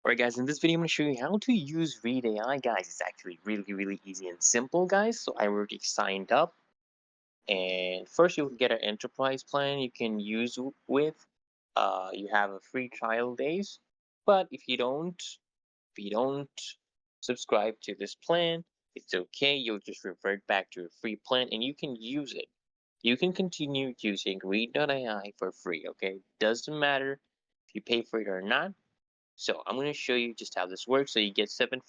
Alright guys, in this video I'm going to show you how to use Read.ai guys. It's actually really easy and simple guys. So I already signed up, and first you'll get an enterprise plan you can use with. You have a free trial days, but if you don't subscribe to this plan, it's okay. You'll just revert back to a free plan and you can use it. You can continue using Read.ai for free, okay? Doesn't matter if you pay for it or not. So I'm going to show you just how this works. So you get 7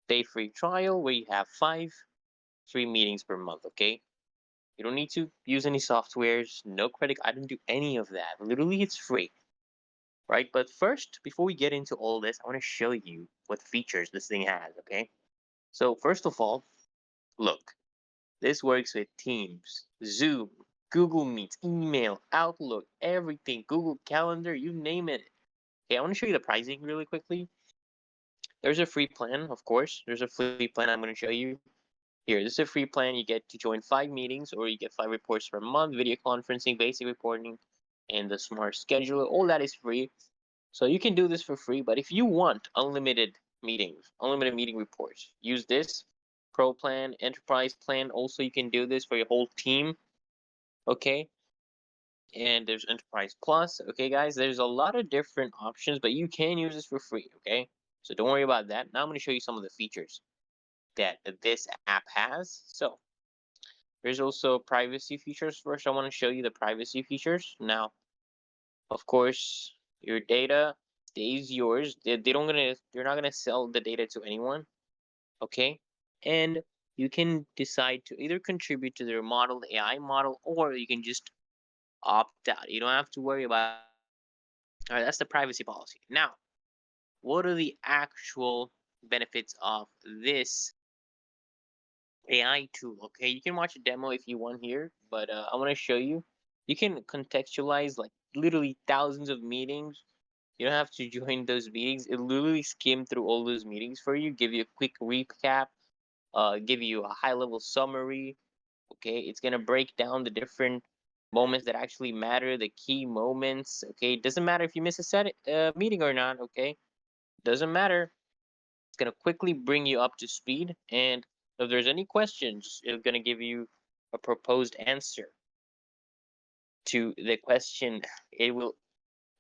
day free trial where you have 5 free meetings per month. Okay. You don't need to use any softwares, no credit. I don't do any of that. Literally, it's free, right? But first, before we get into all this, I want to show you what features this thing has. Okay. So first of all, look, this works with Teams, Zoom, Google Meets, email, Outlook, everything, Google Calendar, you name it. Okay, I want to show you the pricing really quickly. There's a free plan, of course. There's a free plan I'm going to show you. Here, this is a free plan. You get to join 5 meetings, or you get 5 reports per month, video conferencing, basic reporting, and the smart scheduler. All that is free. So you can do this for free. But if you want unlimited meetings, unlimited meeting reports, use this pro plan, enterprise plan. Also, you can do this for your whole team. Okay. And there's enterprise plus. Okay, guys, there's a lot of different options, but you can use this for free. Okay. So don't worry about that. Now I'm going to show you some of the features that this app has. So there's also privacy features. First, I want to show you the privacy features. Now, of course, your data stays yours. They're not gonna sell the data to anyone. Okay, and you can decide to either contribute to their model, the AI model, or you can just opt out. You don't have to worry about. All right, that's the privacy policy. Now, what are the actual benefits of this AI tool? Okay, you can watch a demo if you want here, but I want to show you. You can contextualize like literally thousands of meetings. You don't have to join those meetings. It literally skim through all those meetings for you, give you a quick recap, give you a high level summary. Okay, it's gonna break down the different moments that actually matter, the key moments. Okay, it doesn't matter if you miss a meeting or not. Okay, doesn't matter. It's gonna quickly bring you up to speed, and if there's any questions, it's gonna give you a proposed answer to the question. It will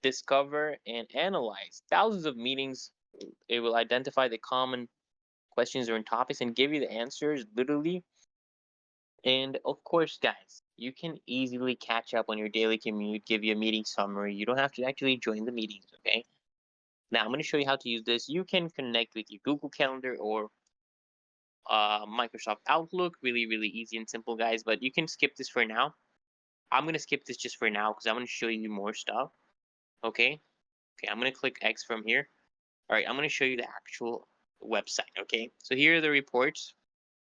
discover and analyze thousands of meetings. It will identify the common questions or topics and give you the answers literally. And of course, guys, you can easily catch up on your daily commute, give you a meeting summary. You don't have to actually join the meetings, okay? Now I'm going to show you how to use this. You can connect with your Google Calendar or Microsoft Outlook. Really easy and simple, guys. But you can skip this for now. I'm gonna skip this just for now because I'm gonna show you more stuff. Okay. Okay. I'm gonna click X from here. All right. I'm gonna show you the actual website. Okay. So here are the reports.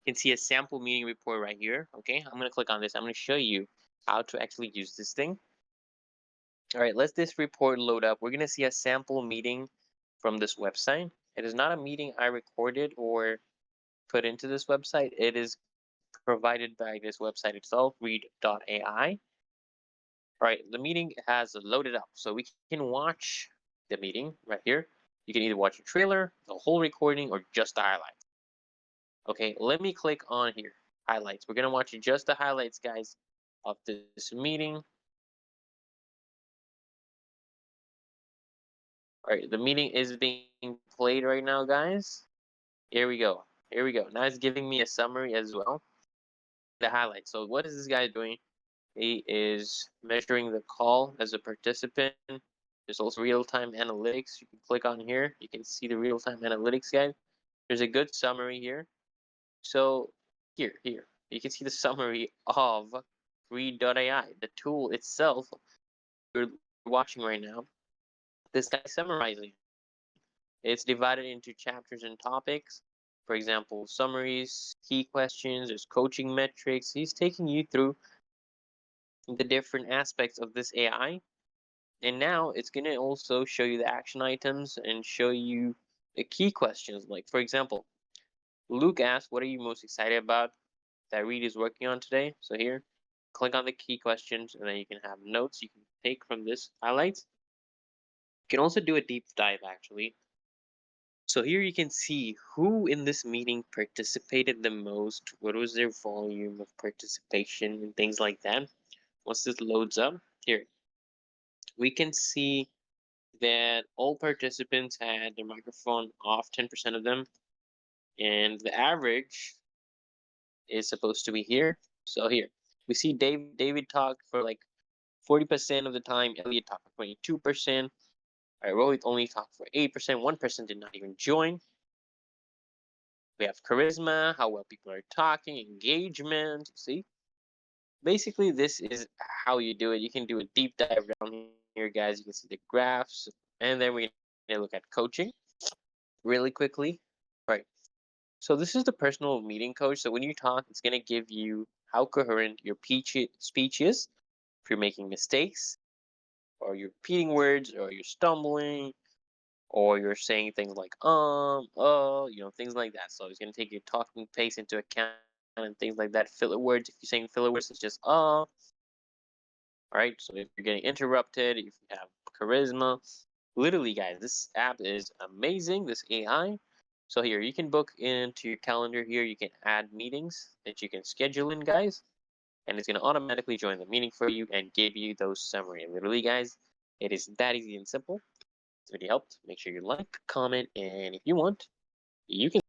You can see a sample meeting report right here. Okay. I'm gonna click on this. I'm gonna show you how to actually use this thing. All right. Let's this report load up. We're gonna see a sample meeting from this website. It is not a meeting I recorded or put into this website. It is provided by this website itself, Read.ai. All right, the meeting has loaded up, so we can watch the meeting right here. You can either watch a trailer, the whole recording, or just the highlights. Okay, let me click on here, highlights. We're gonna watch just the highlights, guys, of this meeting. All right, the meeting is being played right now, guys. Here we go. Here we go. Now it's giving me a summary as well. The highlights. So what is this guy doing? He is measuring the call as a participant. There's also real-time analytics. You can click on here. You can see the real-time analytics guide. There's a good summary here. So here, you can see the summary of Read.ai, the tool itself you're watching right now. This guy summarizing. It's divided into chapters and topics. For example, summaries, key questions, there's coaching metrics. He's taking you through the different aspects of this AI. And now it's going to also show you the action items and show you the key questions. Like, for example, Luke asked, what are you most excited about that Reed is working on today? So here, click on the key questions, and then you can have notes you can take from this highlights. You can also do a deep dive actually. So here you can see who in this meeting participated the most, what was their volume of participation, and things like that. Once this loads up, here we can see that all participants had their microphone off, 10% of them, and the average is supposed to be here. So here we see David talked for like 40% of the time. Elliot talked for 22%. Rohit only talked for 8%. 1% did not even join. We have charisma, how well people are talking, engagement. See, basically this is how you do it. You can do a deep dive down here, guys. You can see the graphs, and then we're gonna look at coaching really quickly. Right. So this is the personal meeting coach. So when you talk, it's gonna give you how coherent your speech is. If you're making mistakes, or you're repeating words, or you're stumbling, or you're saying things like things like that. So it's gonna take your talking pace into account and things like that. Filler words. If you're saying filler words, it's just all right. So if you're getting interrupted, if you have charisma, literally, guys, this app is amazing. This AI. So here you can book into your calendar. Here you can add meetings that you can schedule in, guys, and it's gonna automatically join the meeting for you and give you those summary. Literally, guys, it is that easy and simple. If this video helped, make sure you like, comment, and if you want, you can